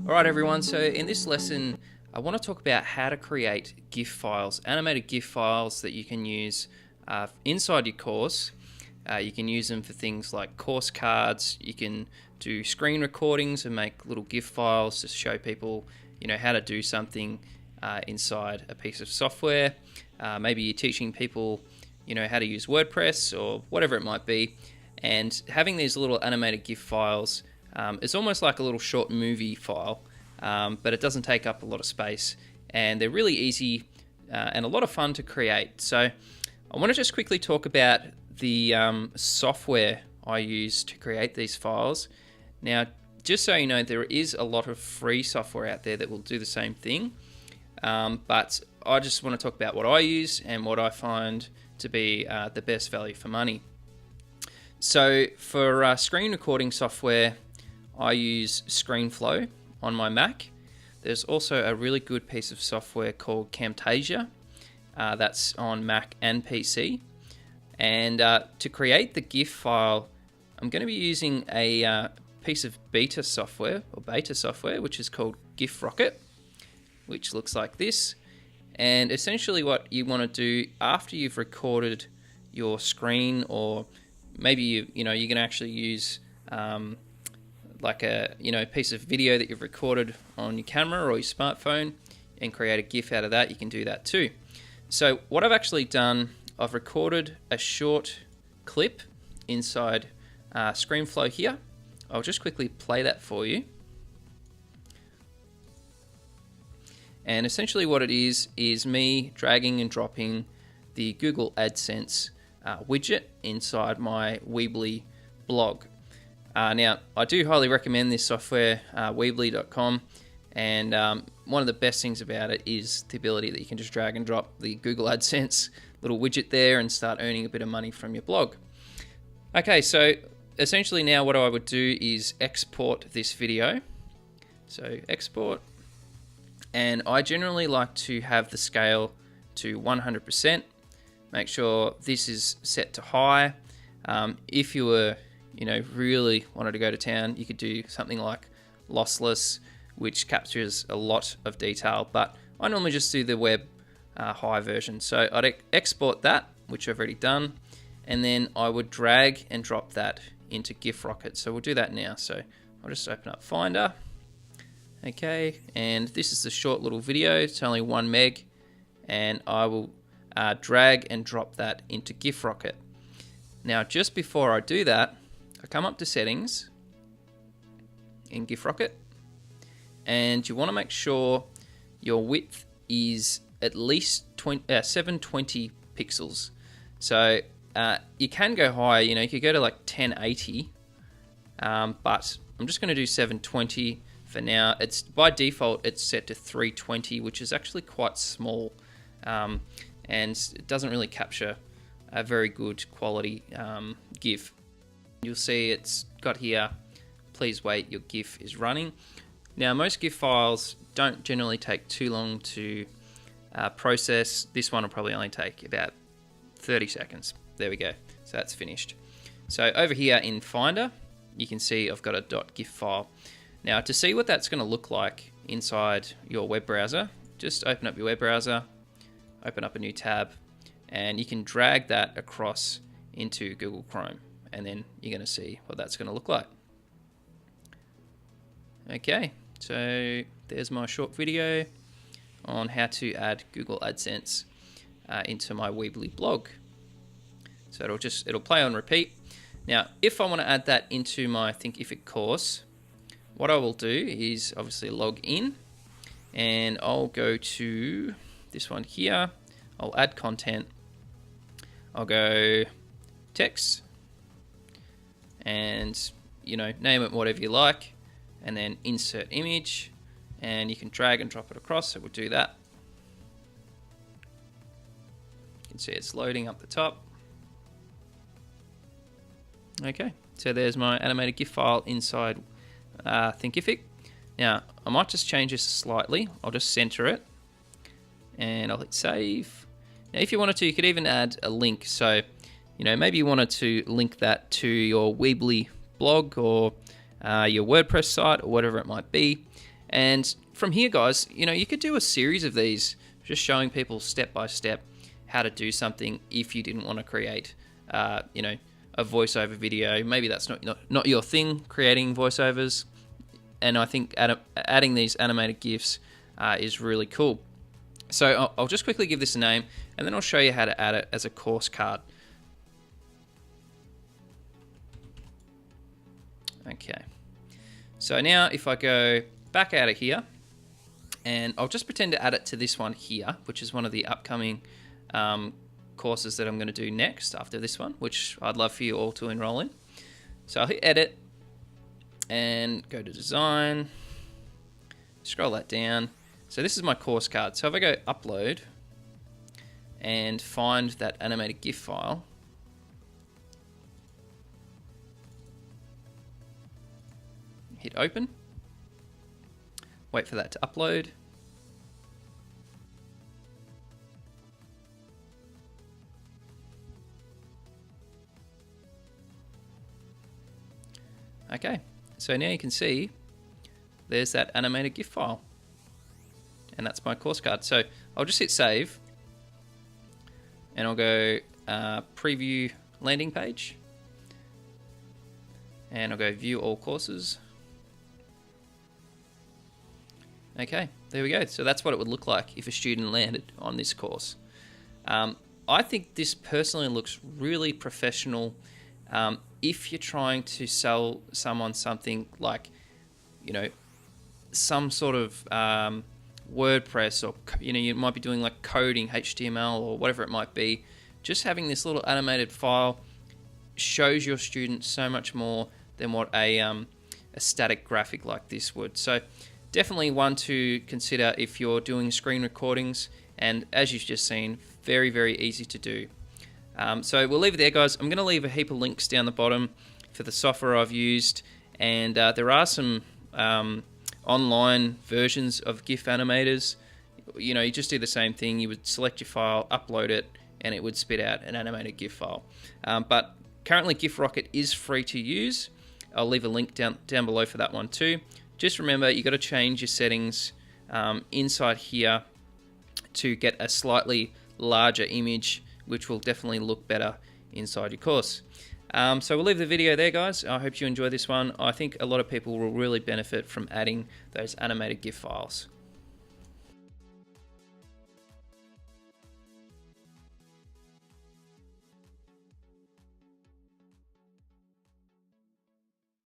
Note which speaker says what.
Speaker 1: Alright everyone, so in this lesson I want to talk about how to create GIF files, animated GIF files that you can use inside your course. You can use them for things like course cards. You can do screen recordings and make little GIF files to show people how to do something inside a piece of software. Maybe you're teaching people how to use WordPress or whatever it might be, and having these little animated GIF files, it's almost like a little short movie file, but it doesn't take up a lot of space, and they're really easy and a lot of fun to create. So I want to just quickly talk about the software I use to create these files. Now, just so you know, there is a lot of free software out there that will do the same thing, but I just want to talk about what I use and what I find to be the best value for money. So for screen recording software, I use ScreenFlow on my Mac. There's also a really good piece of software called Camtasia that's on Mac and PC. And to create the GIF file, I'm going to be using a piece of beta software, which is called GIF Rocket, which looks like this. And essentially what you want to do after you've recorded your screen, or maybe you're going to actually use like a piece of video that you've recorded on your camera or your smartphone and create a GIF out of that, you can do that too. So what I've actually done, I've recorded a short clip inside ScreenFlow here. I'll just quickly play that for you. And essentially what it is me dragging and dropping the Google AdSense widget inside my Weebly blog. Now, I do highly recommend this software, Weebly.com, and one of the best things about it is the ability that you can just drag and drop the Google AdSense little widget there and start earning a bit of money from your blog. Okay, so essentially now what I would do is export this video. So export, and I generally like to have the scale to 100%. Make sure this is set to high. If you were really wanted to go to town, you could do something like lossless, which captures a lot of detail, but I normally just do the web high version. So I'd export that, which I've already done, and then I would drag and drop that into GIF Rocket. So we'll do that now. So I'll just open up Finder. Okay, and this is the short little video. It's only 1 meg, and I will drag and drop that into GIF Rocket. Now, just before I do that, I come up to settings in GIF Rocket, and you want to make sure your width is at least 720 pixels. So you can go higher, you could go to like 1080, but I'm just going to do 720 for now. It's by default it's set to 320, which is actually quite small, and it doesn't really capture a very good quality GIF. You'll see it's got here, please wait, your GIF is running. Now, most GIF files don't generally take too long to process. This one will probably only take about 30 seconds. There we go. So that's finished. So over here in Finder, you can see I've got a .gif file. Now, to see what that's going to look like inside your web browser, just open up your web browser, open up a new tab, and you can drag that across into Google Chrome, and then you're going to see what that's going to look like. Okay, so there's my short video on how to add Google AdSense into my Weebly blog. So it'll play on repeat. Now, if I want to add that into my Thinkific course, what I will do is obviously log in, and I'll go to this one here. I'll add content. I'll go text, and name it whatever you like, and then insert image, and you can drag and drop it across. So we'll do that. You can see it's loading up the top. Okay, so there's my animated GIF file inside Thinkific. Now, I might just change this slightly. I'll just center it, and I'll hit save. Now, if you wanted to, you could even add a link. So, maybe you wanted to link that to your Weebly blog or your WordPress site or whatever it might be. And from here, guys, you could do a series of these, just showing people step by step how to do something if you didn't want to create, a voiceover video. Maybe that's not your thing, creating voiceovers. And I think adding these animated GIFs is really cool. So I'll just quickly give this a name, and then I'll show you how to add it as a course card. Okay. So now if I go back out of here, and I'll just pretend to add it to this one here, which is one of the upcoming courses that I'm going to do next after this one, which I'd love for you all to enroll in. So I'll hit edit and go to design, scroll that down. So this is my course card. So if I go upload and find that animated GIF file, hit open, wait for that to upload. Okay, so now you can see there's that animated GIF file. And that's my course card. So I'll just hit save, and I'll go preview landing page, and I'll go view all courses. Okay, there we go. So that's what it would look like if a student landed on this course. I think this personally looks really professional. If you're trying to sell someone something like, some sort of WordPress, or you might be doing like coding, HTML, or whatever it might be, just having this little animated file shows your students so much more than what a static graphic like this would. So definitely one to consider if you're doing screen recordings, and as you've just seen, very, very easy to do. So we'll leave it there, guys. I'm going to leave a heap of links down the bottom for the software I've used, and there are some online versions of GIF animators. You just do the same thing. You would select your file, upload it, and it would spit out an animated GIF file. But currently GIF Rocket is free to use. I'll leave a link down below for that one too. Just remember, you got to change your settings inside here to get a slightly larger image, which will definitely look better inside your course. So we'll leave the video there, guys. I hope you enjoy this one. I think a lot of people will really benefit from adding those animated GIF files.